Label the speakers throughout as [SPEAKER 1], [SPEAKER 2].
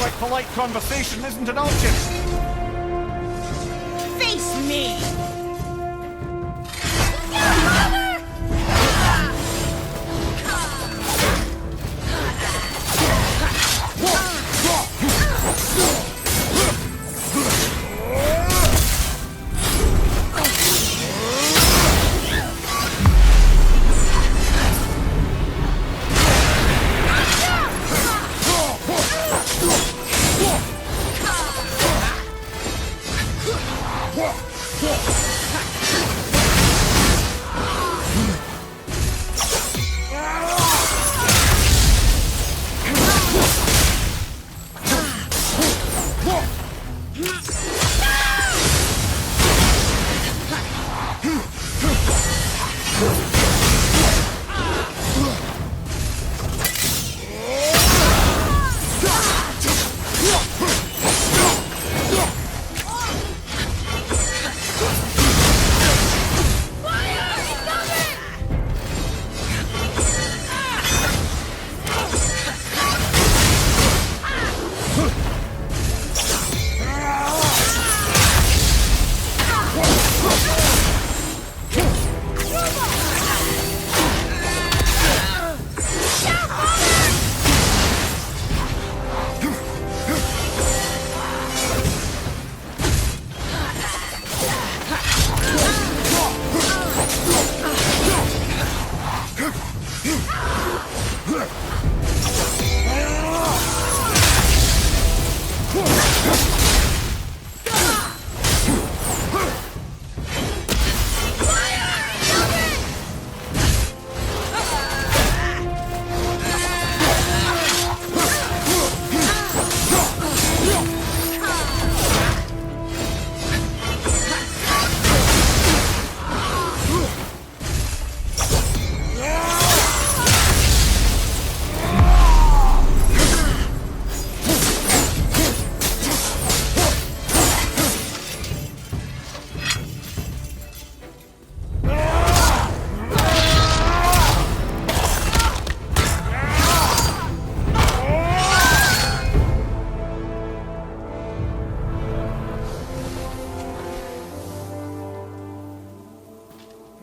[SPEAKER 1] like polite conversation isn't an option.
[SPEAKER 2] Face me!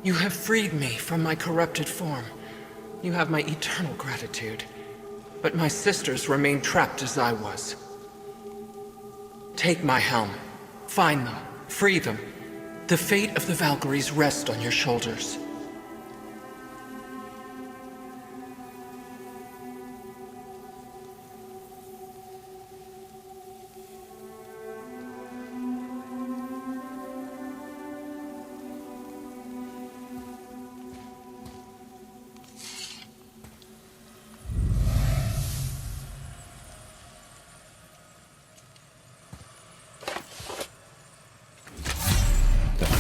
[SPEAKER 3] You have freed me from my corrupted form. You have my eternal gratitude. But my sisters remain trapped as I was. Take my helm. Find them. Free them. The fate of the Valkyries rests on your shoulders.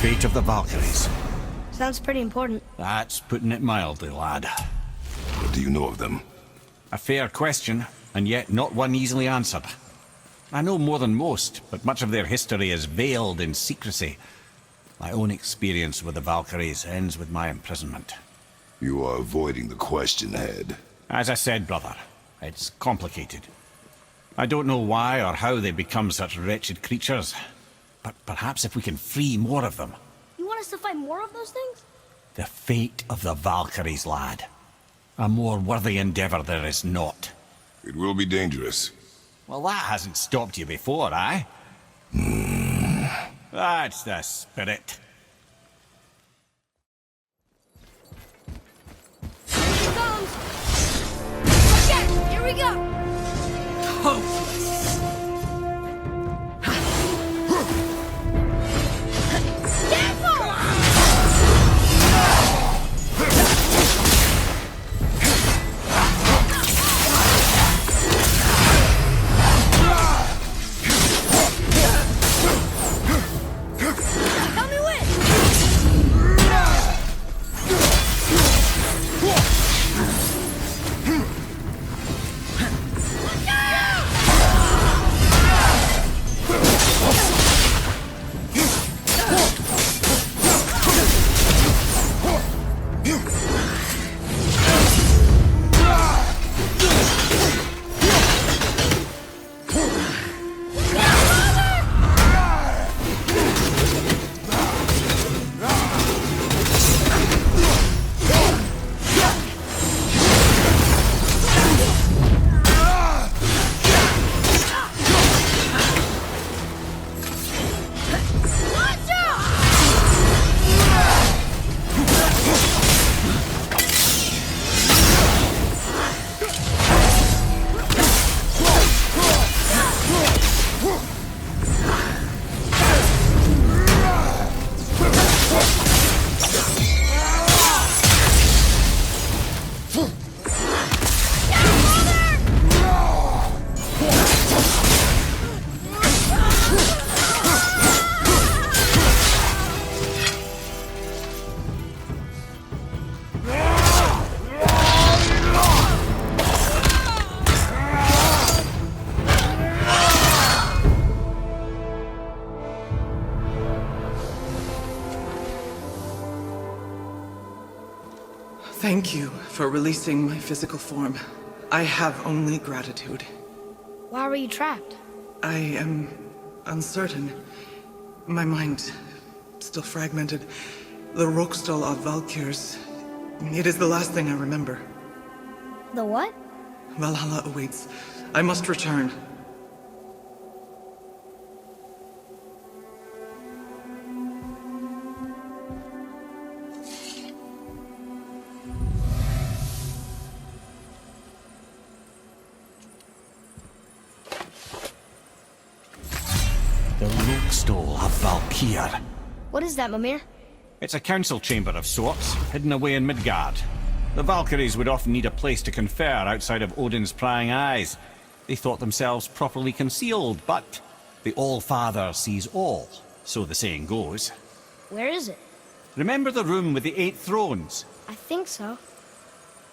[SPEAKER 4] Fate of the Valkyries.
[SPEAKER 5] Sounds pretty important.
[SPEAKER 4] That's putting it mildly, lad.
[SPEAKER 6] What do you know of them?
[SPEAKER 4] A fair question, and yet not one easily answered. I know more than most, but much of their history is veiled in secrecy. My own experience with the Valkyries ends with my imprisonment.
[SPEAKER 6] You are avoiding the question, Head.
[SPEAKER 4] As I said, brother, it's complicated. I don't know why or how they become such wretched creatures. But perhaps if we can free more of them.
[SPEAKER 5] You want us to fight more of those things?
[SPEAKER 4] The fate of the Valkyries, lad. A more worthy endeavor there is not.
[SPEAKER 6] It will be dangerous.
[SPEAKER 4] Well, that hasn't stopped you before, eh? That's the spirit.
[SPEAKER 5] Here he comes! Okay, here we go!
[SPEAKER 2] Hopeless!
[SPEAKER 3] Thank you for releasing my physical form. I have only gratitude.
[SPEAKER 5] Why were you trapped?
[SPEAKER 3] I am uncertain. My mind still fragmented. The Roksdal of Valkyries. It is the last thing I remember.
[SPEAKER 5] The what?
[SPEAKER 3] Valhalla awaits. I must return.
[SPEAKER 4] The Roksdal of Valkyrie.
[SPEAKER 5] What is that, Mimir?
[SPEAKER 4] It's a council chamber of sorts, hidden away in Midgard. The Valkyries would often need a place to confer outside of Odin's prying eyes. They thought themselves properly concealed, but the All-Father sees all, so the saying goes.
[SPEAKER 5] Where is it?
[SPEAKER 4] Remember the room with the 8 thrones?
[SPEAKER 5] I think so.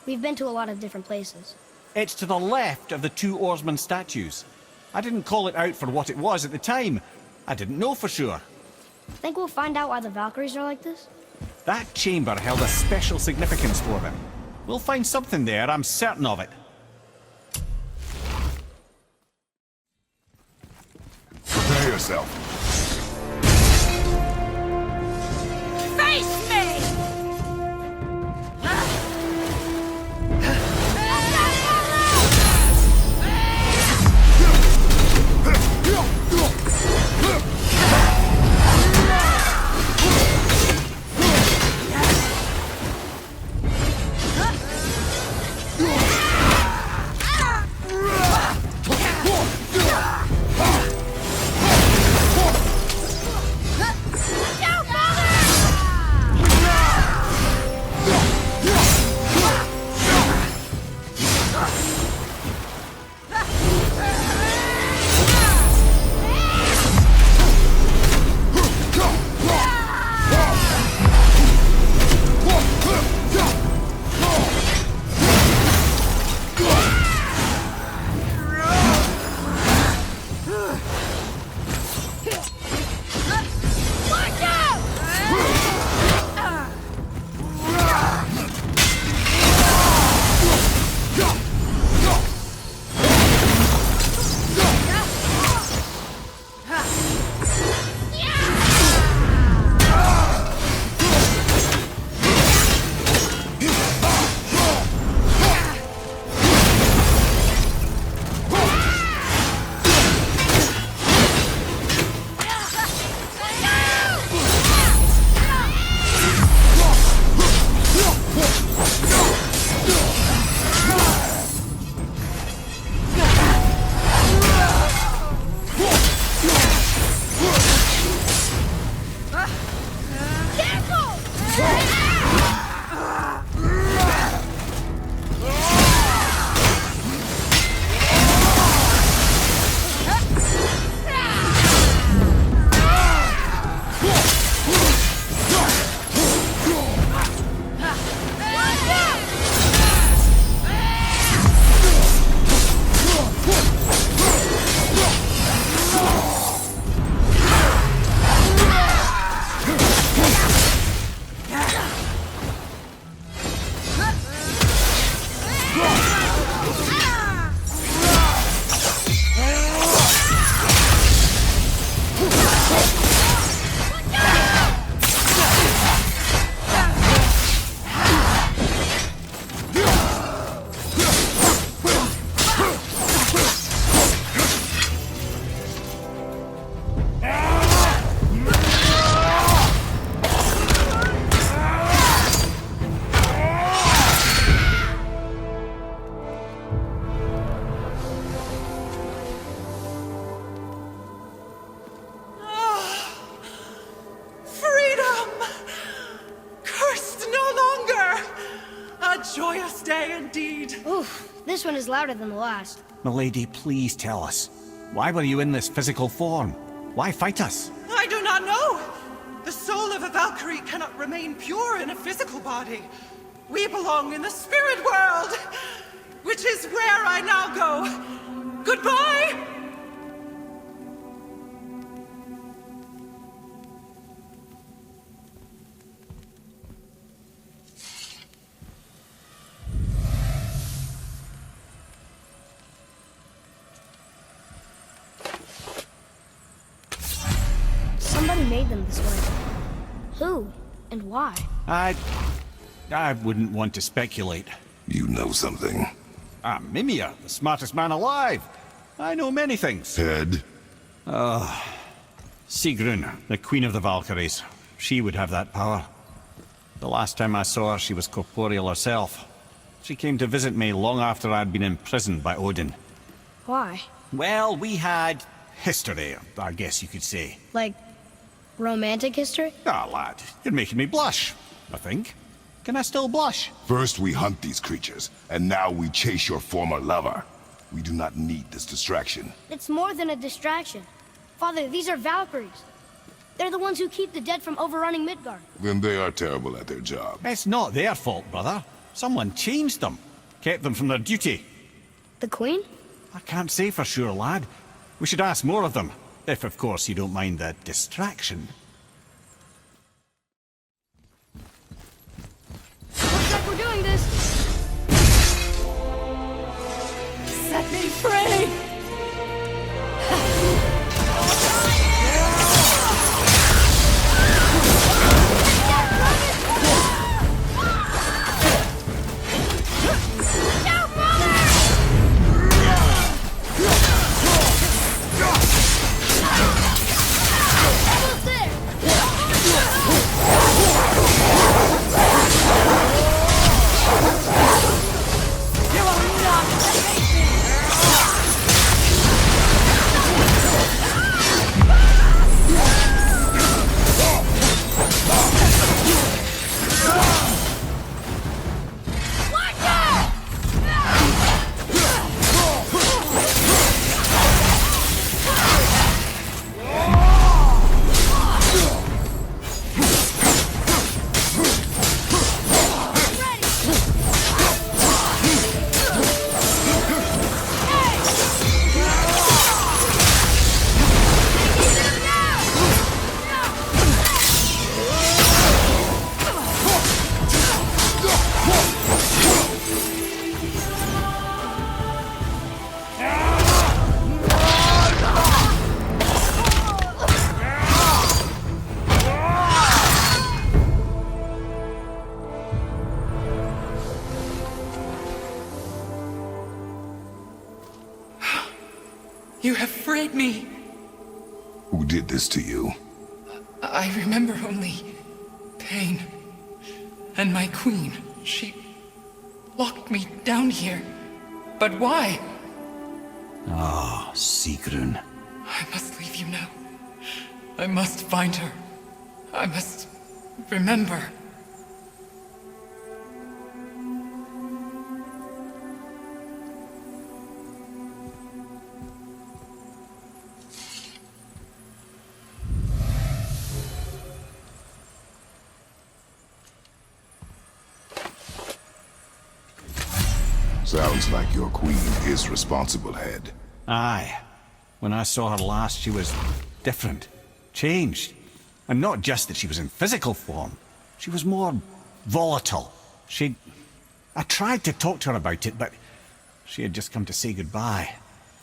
[SPEAKER 5] We've been to a lot of different places.
[SPEAKER 4] It's to the left of the 2 oarsman statues. I didn't call it out for what it was at the time. I didn't know for sure.
[SPEAKER 5] Think we'll find out why the Valkyries are like this?
[SPEAKER 4] That chamber held a special significance for them. We'll find something there, I'm certain of it.
[SPEAKER 6] Prepare yourself.
[SPEAKER 2] Face me!
[SPEAKER 3] joyous day indeed.
[SPEAKER 5] Oof, this one is louder than the last.
[SPEAKER 4] Milady, please tell us. Why were you in this physical form? Why fight us?
[SPEAKER 3] I do not know. The soul of a Valkyrie cannot remain pure in a physical body. We belong in the spirit world, which is where I now go. Goodbye!
[SPEAKER 5] made them this way. Who and why?
[SPEAKER 4] I wouldn't want to speculate.
[SPEAKER 6] You know something.
[SPEAKER 4] I'm Mimir, the smartest man alive. I know many things.
[SPEAKER 6] Head?
[SPEAKER 4] Sigrun, the Queen of the Valkyries. She would have that power. The last time I saw her, she was corporeal herself. She came to visit me long after I'd been imprisoned by Odin.
[SPEAKER 5] Why?
[SPEAKER 4] Well, we had history, I guess you could say.
[SPEAKER 5] Like, romantic history?
[SPEAKER 4] Ah, lad, you're making me blush, I think. Can I still blush?
[SPEAKER 6] First we hunt these creatures, and now we chase your former lover. We do not need this distraction.
[SPEAKER 5] It's more than a distraction. Father, these are Valkyries. They're the ones who keep the dead from overrunning Midgard.
[SPEAKER 6] Then they are terrible at their job.
[SPEAKER 4] It's not their fault, brother. Someone changed them. Kept them from their duty.
[SPEAKER 5] The Queen?
[SPEAKER 4] I can't say for sure, lad. We should ask more of them. If, of course, you don't mind the distraction.
[SPEAKER 5] Looks like we're doing this.
[SPEAKER 2] Set me free!
[SPEAKER 3] You have freed me.
[SPEAKER 6] Who did this to you?
[SPEAKER 3] I remember only pain. And my queen, she locked me down here. But why?
[SPEAKER 4] Ah, Sigrun.
[SPEAKER 3] I must leave you now. I must find her. I must remember.
[SPEAKER 6] Sounds like your queen is responsible, Head.
[SPEAKER 4] Aye. When I saw her last, she was different. Changed. And not just that she was in physical form. She was more volatile. I tried to talk to her about it, but she had just come to say goodbye.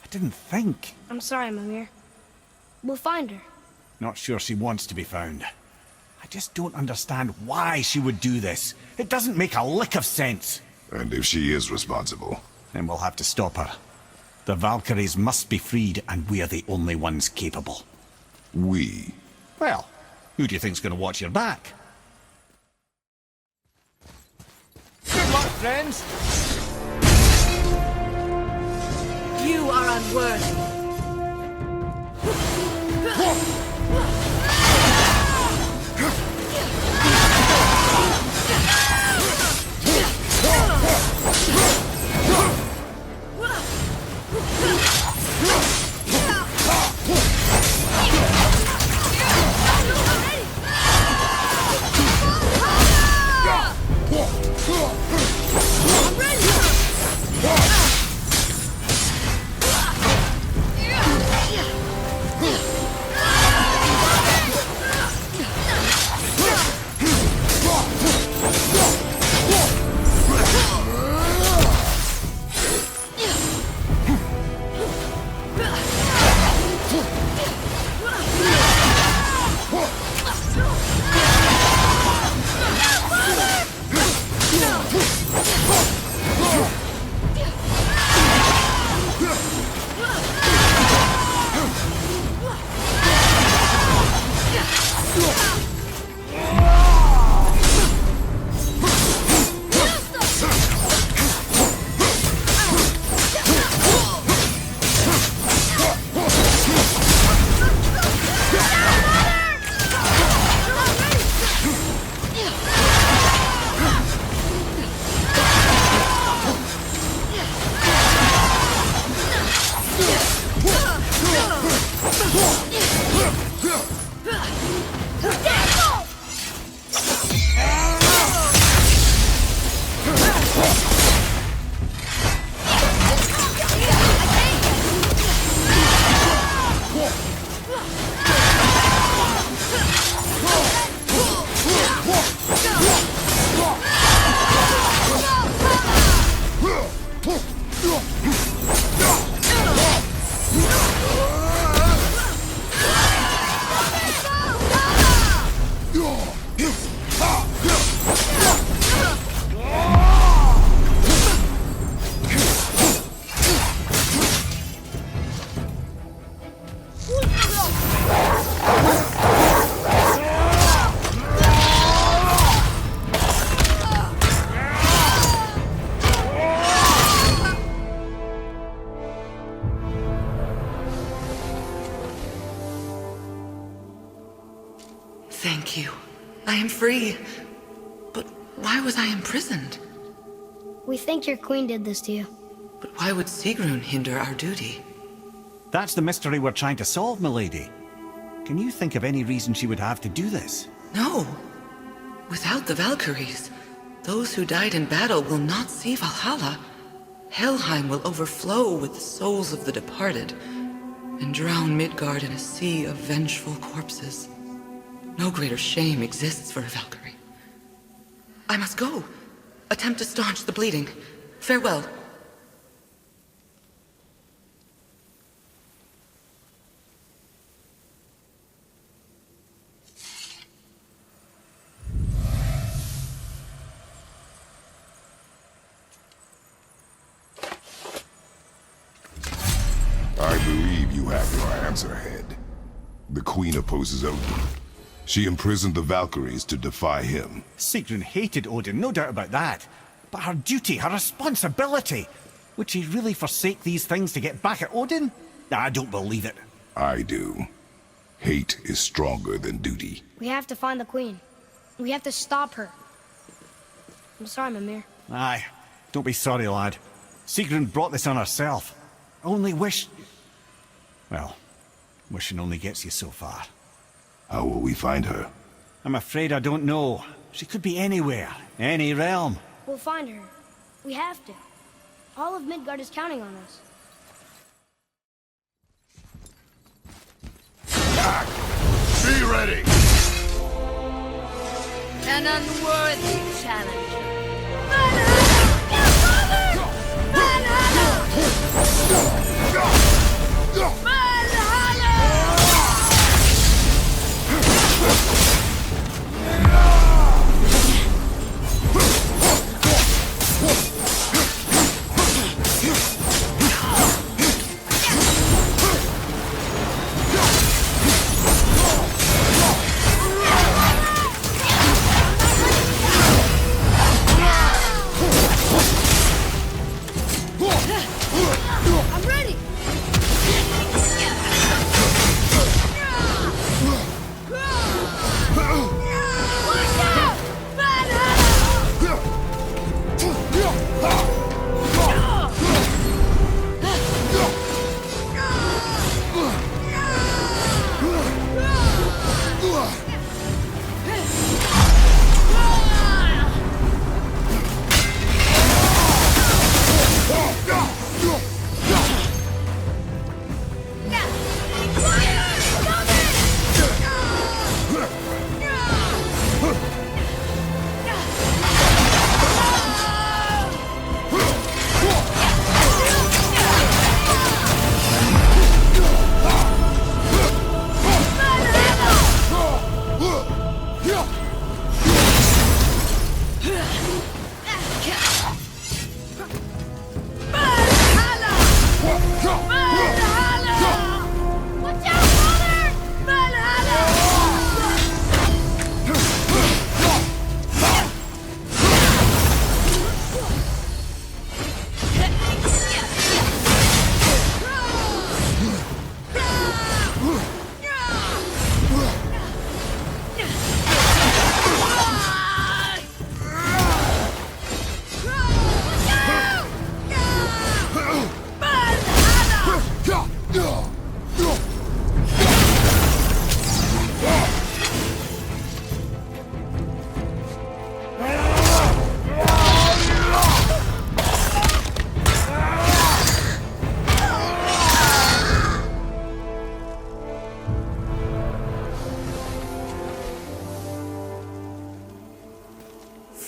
[SPEAKER 4] I didn't think.
[SPEAKER 5] I'm sorry, Mimir. We'll find her.
[SPEAKER 4] Not sure she wants to be found. I just don't understand why she would do this. It doesn't make a lick of sense.
[SPEAKER 6] And if she is responsible?
[SPEAKER 4] Then we'll have to stop her. The Valkyries must be freed, and we're the only ones capable.
[SPEAKER 6] We?
[SPEAKER 4] Well, who do you think's going to watch your back? Good luck, friends!
[SPEAKER 2] You are unworthy.
[SPEAKER 3] Thank you. I am free. But why was I imprisoned?
[SPEAKER 5] We think your queen did this to you.
[SPEAKER 3] But why would Sigrun hinder our duty?
[SPEAKER 4] That's the mystery we're trying to solve, milady. Can you think of any reason she would have to do this?
[SPEAKER 3] No. Without the Valkyries, those who died in battle will not see Valhalla. Helheim will overflow with the souls of the departed, and drown Midgard in a sea of vengeful corpses. No greater shame exists for a Valkyrie. I must go. Attempt to staunch the bleeding. Farewell.
[SPEAKER 6] I believe you have your answer, Head. The Queen opposes Odin. She imprisoned the Valkyries to defy him.
[SPEAKER 4] Sigrun hated Odin, no doubt about that. But her duty, her responsibility... Would she really forsake these things to get back at Odin? I don't believe it.
[SPEAKER 6] I do. Hate is stronger than duty.
[SPEAKER 5] We have to find the queen. We have to stop her. I'm sorry, Mimir.
[SPEAKER 4] Aye. Don't be sorry, lad. Sigrun brought this on herself. Only wish... Well, wishing only gets you so far.
[SPEAKER 6] How will we find her?
[SPEAKER 4] I'm afraid I don't know. She could be anywhere, any realm.
[SPEAKER 5] We'll find her. We have to. All of Midgard is counting on us.
[SPEAKER 6] Attack! Be ready!
[SPEAKER 2] An unworthy challenger.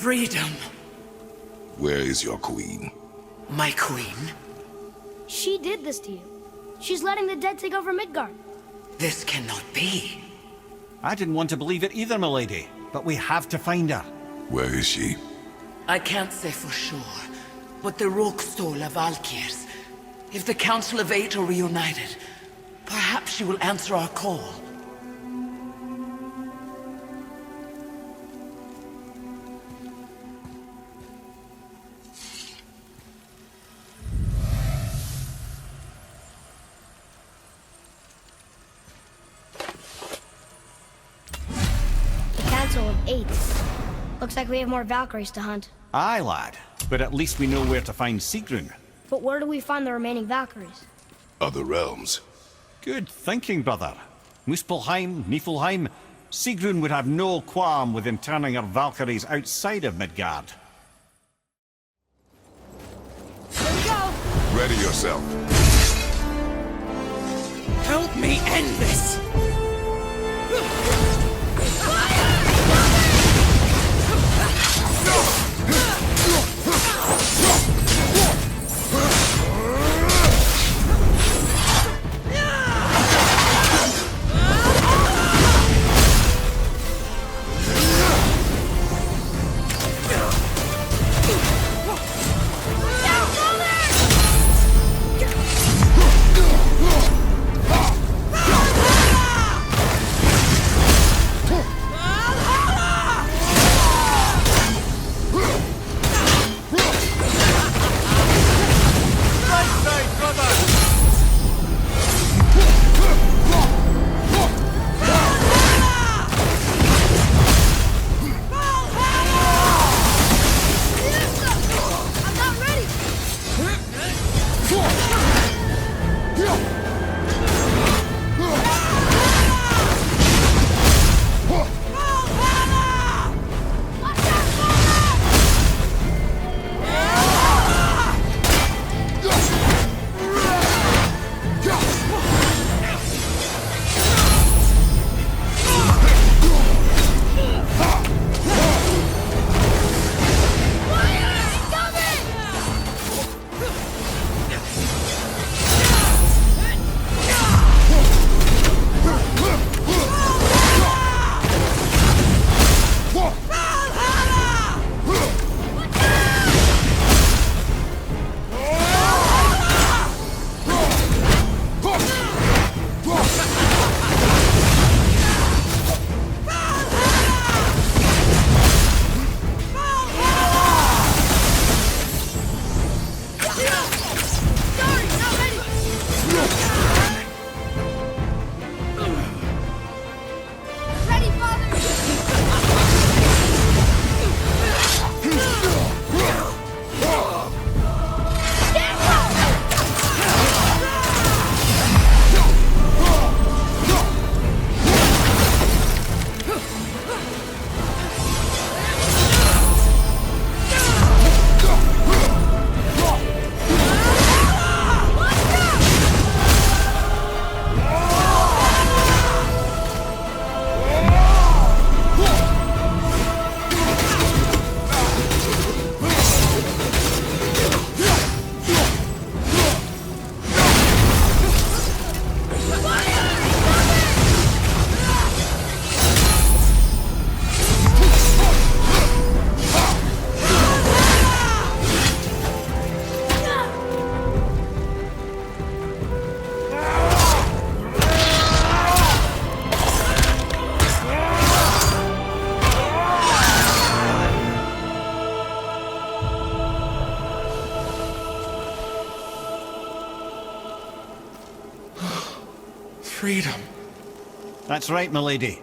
[SPEAKER 7] Freedom.
[SPEAKER 6] Where is your queen?
[SPEAKER 7] My queen?
[SPEAKER 5] She did this to you. She's letting the dead take over Midgard.
[SPEAKER 7] This cannot be.
[SPEAKER 4] I didn't want to believe it either, milady, but we have to find her.
[SPEAKER 6] Where is she?
[SPEAKER 7] I can't say for sure, but the Rokstol of Valkyries. If the Council of Eight are reunited, perhaps she will answer our call.
[SPEAKER 5] Council of Eight. Looks like we have more Valkyries to hunt.
[SPEAKER 4] Aye, lad, but at least we know where to find Sigrun.
[SPEAKER 5] But where do we find the remaining Valkyries?
[SPEAKER 6] Other realms.
[SPEAKER 4] Good thinking, brother. Muspelheim, Niflheim, Sigrun would have no qualm with interning her Valkyries outside of Midgard.
[SPEAKER 5] Here we go!
[SPEAKER 6] Ready yourself.
[SPEAKER 7] Help me end this!
[SPEAKER 8] Freedom.
[SPEAKER 4] That's right, milady.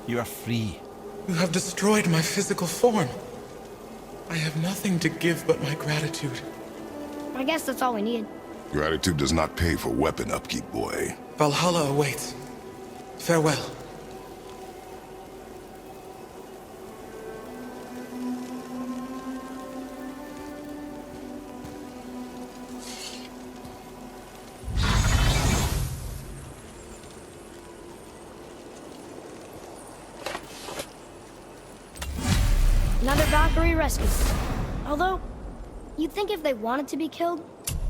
[SPEAKER 4] You are free.
[SPEAKER 8] You have destroyed my physical form. I have nothing to give but my gratitude.
[SPEAKER 5] I guess that's all we need.
[SPEAKER 6] Gratitude does not pay for weapon upkeep, boy.
[SPEAKER 8] Valhalla awaits. Farewell.
[SPEAKER 5] Another Valkyrie rescue. Although, you'd think if they wanted to be killed,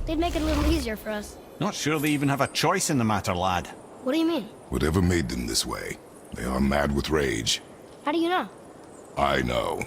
[SPEAKER 5] they'd make it a little easier for us.
[SPEAKER 4] Not sure they even have a choice in the matter, lad.
[SPEAKER 5] What do you mean?
[SPEAKER 6] Whatever made them this way, they are mad with rage.
[SPEAKER 5] How do you know?
[SPEAKER 6] I know.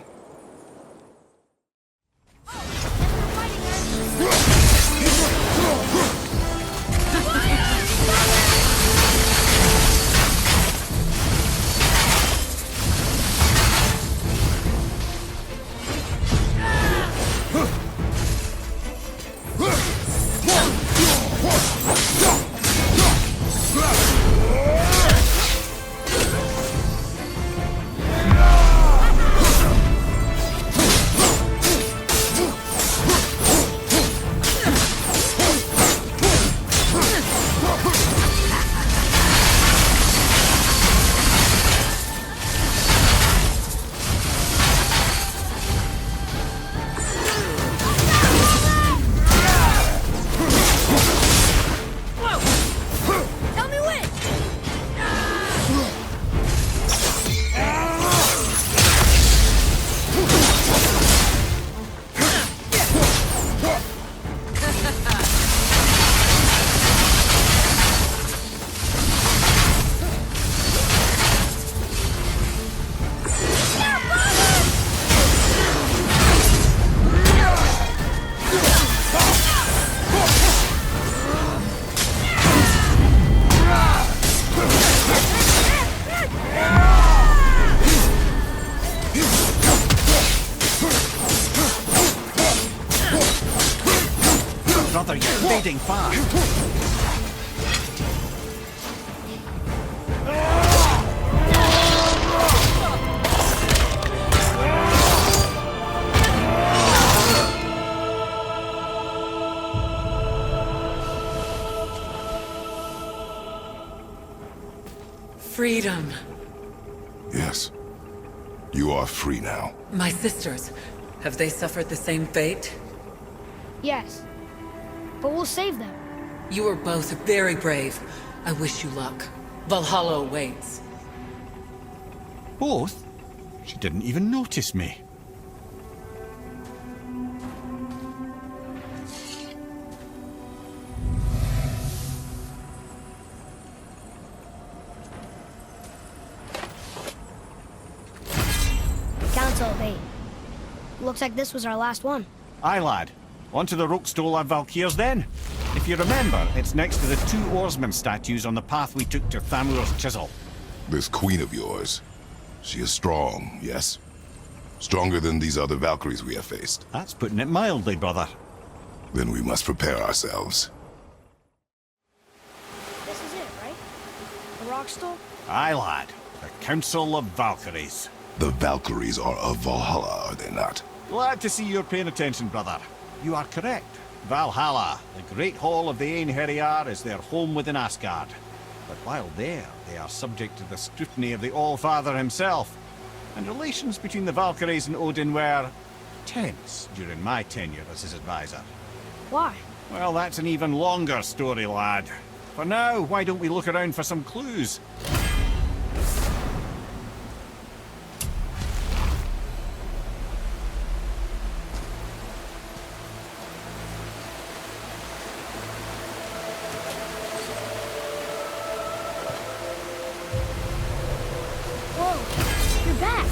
[SPEAKER 4] Brother, you're fading fast.
[SPEAKER 7] Freedom.
[SPEAKER 6] Yes. You are free now.
[SPEAKER 7] My sisters, have they suffered the same fate?
[SPEAKER 5] Yes. But we'll save them.
[SPEAKER 7] You are both very brave. I wish you luck. Valhalla awaits.
[SPEAKER 4] Both? She didn't even notice me.
[SPEAKER 5] Council of 8. Looks like this was our last one.
[SPEAKER 4] Aye, lad. On to the Rokestola Valkyries then. If you remember, it's next to the 2 oarsmen statues on the path we took to Thamur's chisel.
[SPEAKER 6] This queen of yours, she is strong, yes? Stronger than these other Valkyries we have faced.
[SPEAKER 4] That's putting it mildly, brother.
[SPEAKER 6] Then we must prepare ourselves.
[SPEAKER 5] This is it, right? The Rockstall?
[SPEAKER 4] Aye, lad. The Council of Valkyries.
[SPEAKER 6] The Valkyries are of Valhalla, are they not?
[SPEAKER 4] Glad to see you're paying attention, brother. You are correct. Valhalla, the great hall of the HILDR, is their home within Asgard. But while there, they are subject to the scrutiny of the All-Father himself. And relations between the Valkyries and Odin were tense during my tenure as his advisor.
[SPEAKER 5] Why?
[SPEAKER 4] Well, that's an even longer story, lad. For now, why don't we look around for some clues?
[SPEAKER 5] Whoa, you're back.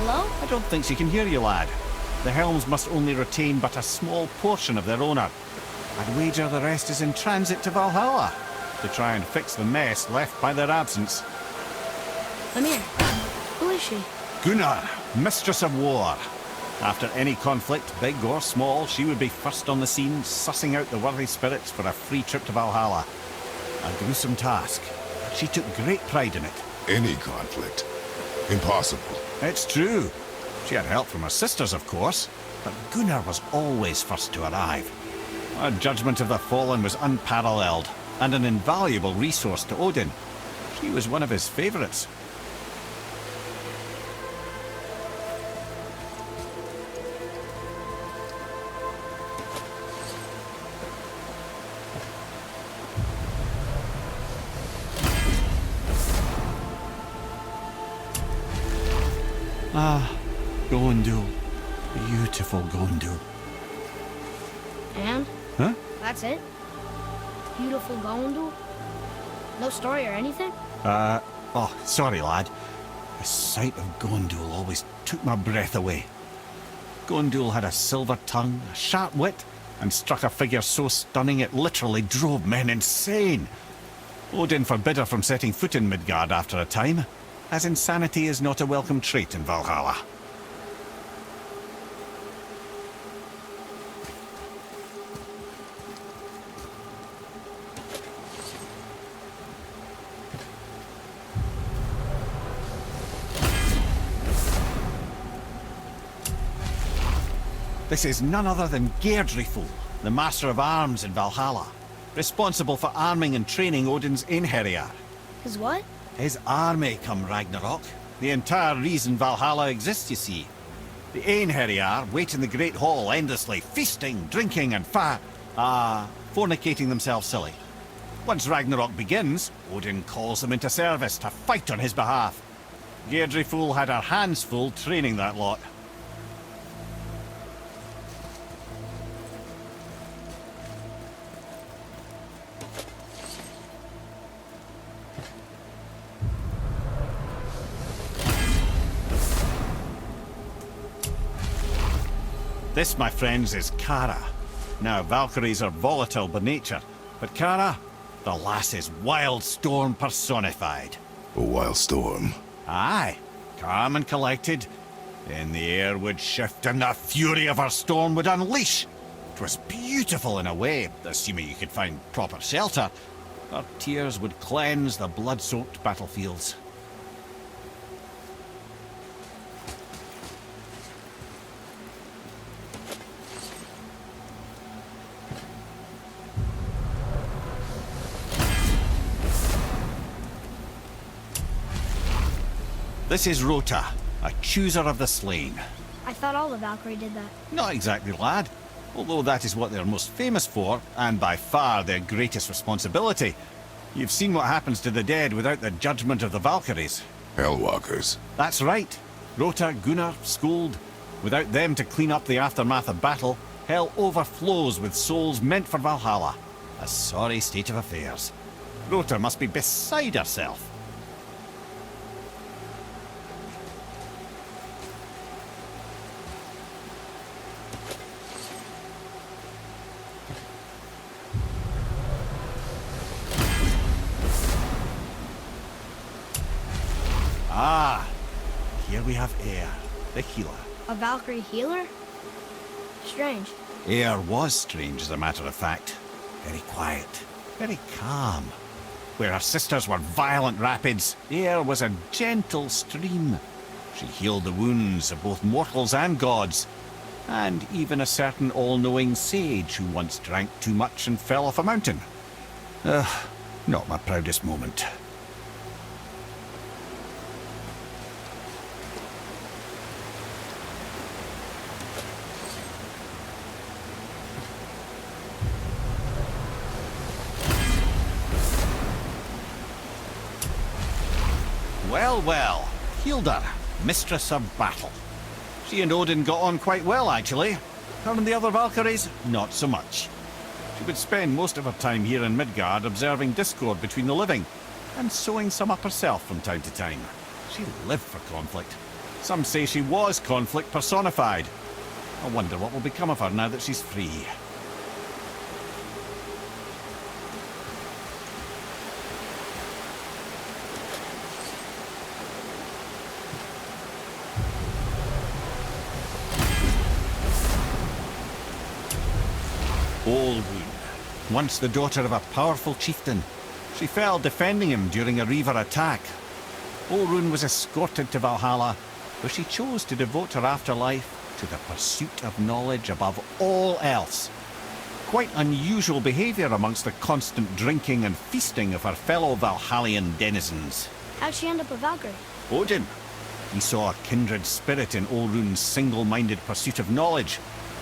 [SPEAKER 5] Hello?
[SPEAKER 4] I don't think she can hear you, lad. The helms must only retain but a small portion of their owner. I'd wager the rest is in transit to Valhalla to try and fix the mess left by their absence.
[SPEAKER 5] I'm here. Who is she?
[SPEAKER 4] GUNNR, Mistress of War. After any conflict, big or small, she would be first on the scene, sussing out the worthy spirits for a free trip to Valhalla. A gruesome task. She took great pride in it.
[SPEAKER 6] Any conflict? Impossible.
[SPEAKER 4] It's true. She had help from her sisters, of course, but GUNNR was always first to arrive. Her judgment of the fallen was unparalleled, and an invaluable resource to Odin. She was one of his favorites. Ah, GONDUL. Beautiful GONDUL.
[SPEAKER 5] And?
[SPEAKER 4] Huh?
[SPEAKER 5] That's it? Beautiful GONDUL? No story or anything?
[SPEAKER 4] Oh, sorry, lad. The sight of GONDUL always took my breath away. GONDUL had a silver tongue, a sharp wit, and struck a figure so stunning it literally drove men insane. Odin forbid her from setting foot in Midgard after a time, as insanity is not a welcome trait in Valhalla. This is none other than GEIRDRIFUL, the Master of Arms in Valhalla, responsible for arming and training Odin's Einherjar.
[SPEAKER 5] His what?
[SPEAKER 4] His army come Ragnarok. The entire reason Valhalla exists, you see. The Einherjar wait in the Great Hall endlessly, feasting, drinking and fornicating themselves silly. Once Ragnarok begins, Odin calls them into service to fight on his behalf. GEIRDRIFUL had her hands full training that lot. This, my friends, is Kara. Now, Valkyries are volatile by nature, but Kara, the lass is wild storm personified.
[SPEAKER 6] A wild storm.
[SPEAKER 4] Aye, calm and collected. Then the air would shift and the fury of her storm would unleash. It was beautiful in a way, assuming you could find proper shelter. Her tears would cleanse the blood-soaked battlefields. This is ROTA, a chooser of the slain.
[SPEAKER 5] I thought all the Valkyrie did that.
[SPEAKER 4] Not exactly, lad. Although that is what they're most famous for, and by far their greatest responsibility. You've seen what happens to the dead without the judgment of the Valkyries.
[SPEAKER 6] Hellwalkers.
[SPEAKER 4] That's right. ROTA, GUNNR, Skuld. Without them to clean up the aftermath of battle, hell overflows with souls meant for Valhalla. A sorry state of affairs. ROTA must be beside herself. Ah, here we have Eir, the healer.
[SPEAKER 5] A Valkyrie healer? Strange.
[SPEAKER 4] Eir was strange, as a matter of fact. Very quiet, very calm. Where her sisters were violent rapids, Eir was a gentle stream. She healed the wounds of both mortals and gods, and even a certain all-knowing sage who once drank too much and fell off a mountain. Not my proudest moment. Well, well, HILDR, Mistress of Battle. She and Odin got on quite well, actually. Her and the other Valkyries, not so much. She would spend most of her time here in Midgard observing discord between the living, and sewing some up herself from time to time. She lived for conflict. Some say she was conflict personified. I wonder what will become of her now that she's free. OLRUN, once the daughter of a powerful chieftain. She fell defending him during a Reaver attack. OLRUN was escorted to Valhalla, where she chose to devote her afterlife to the pursuit of knowledge above all else. Quite unusual behaviour amongst the constant drinking and feasting of her fellow Valhallian denizens.
[SPEAKER 5] How'd she end up a Valkyrie?
[SPEAKER 4] Odin. He saw a kindred spirit in OLRUN's single-minded pursuit of knowledge.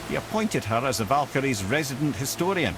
[SPEAKER 4] He appointed her as the Valkyrie's resident historian.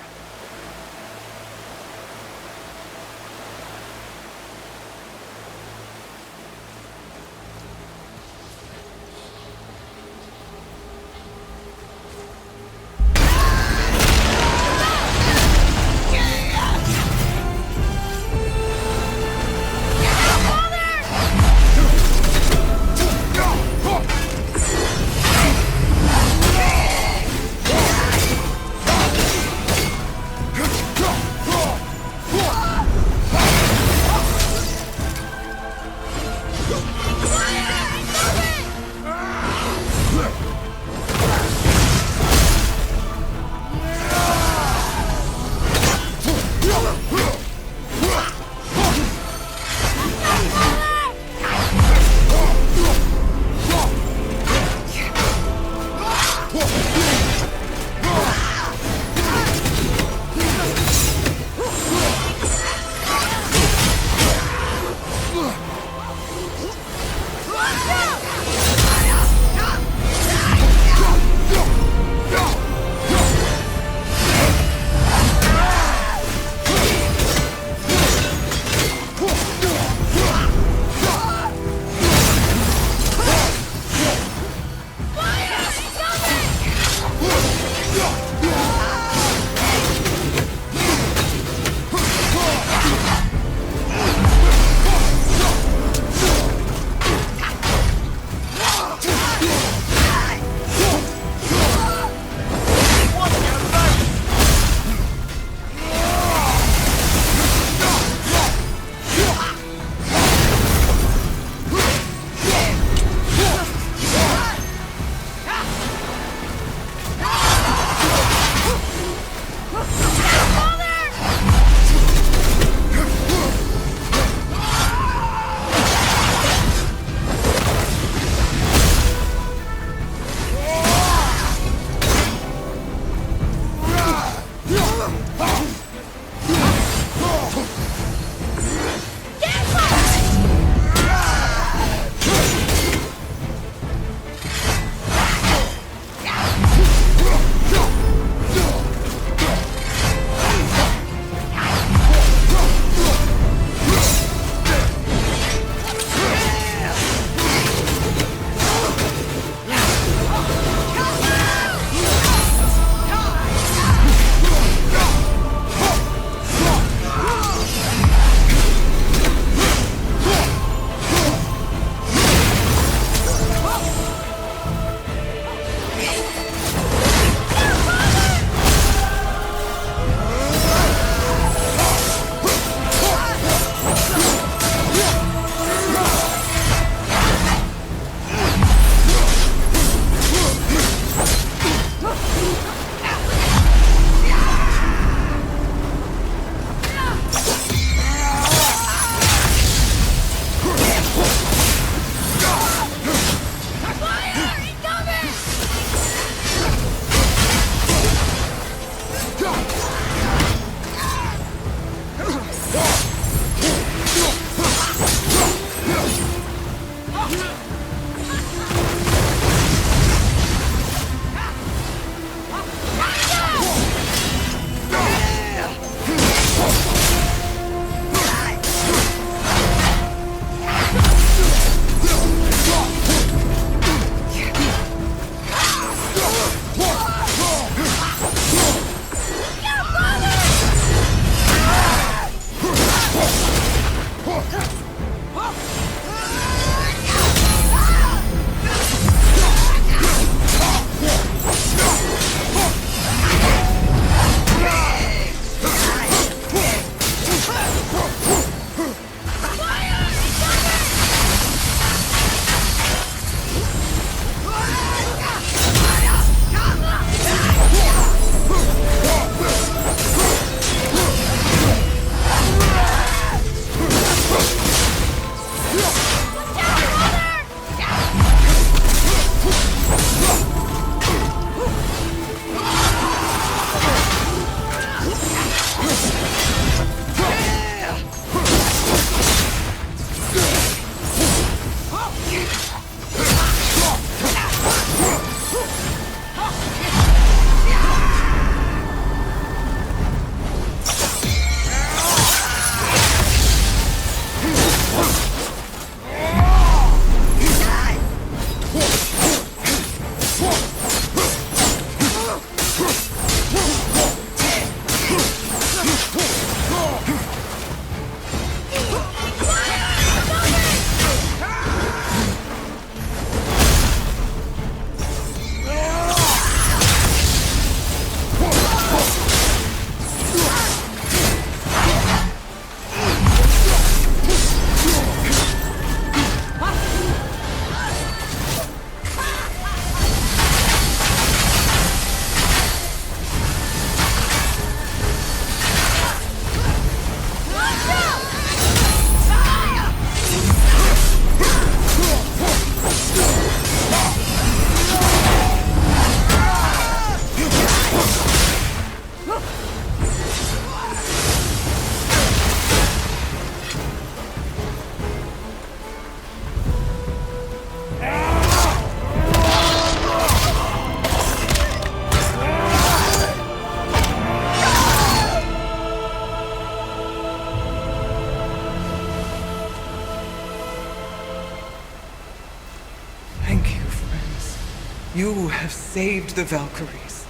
[SPEAKER 8] You have saved the Valkyries.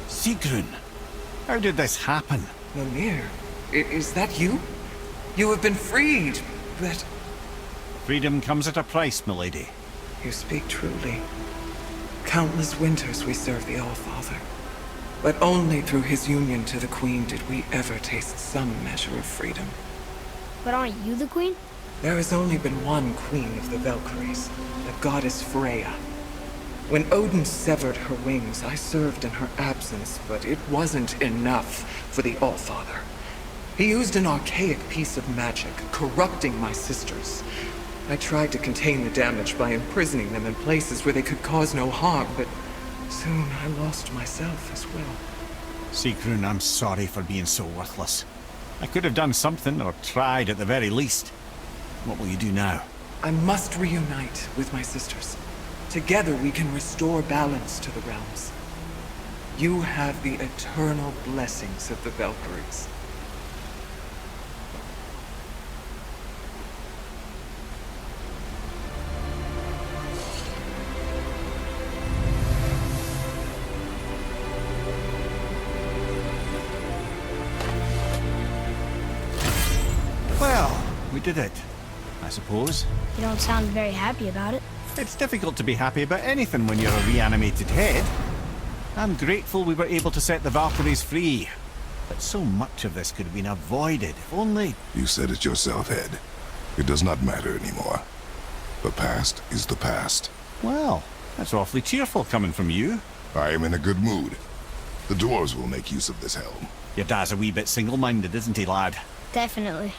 [SPEAKER 4] Sigrun, how did this happen?
[SPEAKER 8] Mimir, is that you? You have been freed, but...
[SPEAKER 4] Freedom comes at a price, milady.
[SPEAKER 8] You speak truly. Countless winters we serve the All-Father. But only through his union to the Queen did we ever taste some measure of freedom.
[SPEAKER 5] But aren't you the queen?
[SPEAKER 8] There has only been one Queen of the Valkyries, the goddess Freya. When Odin severed her wings, I served in her absence, but it wasn't enough for the All-Father. He used an archaic piece of magic, corrupting my sisters. I tried to contain the damage by imprisoning them in places where they could cause no harm, but soon I lost myself as well.
[SPEAKER 4] Sigrun, I'm sorry for being so worthless. I could have done something, or tried at the very least. What will you do now?
[SPEAKER 8] I must reunite with my sisters. Together we can restore balance to the realms. You have the eternal blessings of the Valkyries.
[SPEAKER 4] Well, we did it, I suppose.
[SPEAKER 5] You don't sound very happy about it.
[SPEAKER 4] It's difficult to be happy about anything when you're a reanimated head. I'm grateful we were able to set the Valkyries free. But so much of this could have been avoided, if only...
[SPEAKER 6] You said it yourself, Head. It does not matter anymore. The past is the past.
[SPEAKER 4] Well, that's awfully cheerful coming from you.
[SPEAKER 6] I am in a good mood. The dwarves will make use of this helm.
[SPEAKER 4] Your dad's a wee bit single-minded, isn't he, lad?
[SPEAKER 5] Definitely.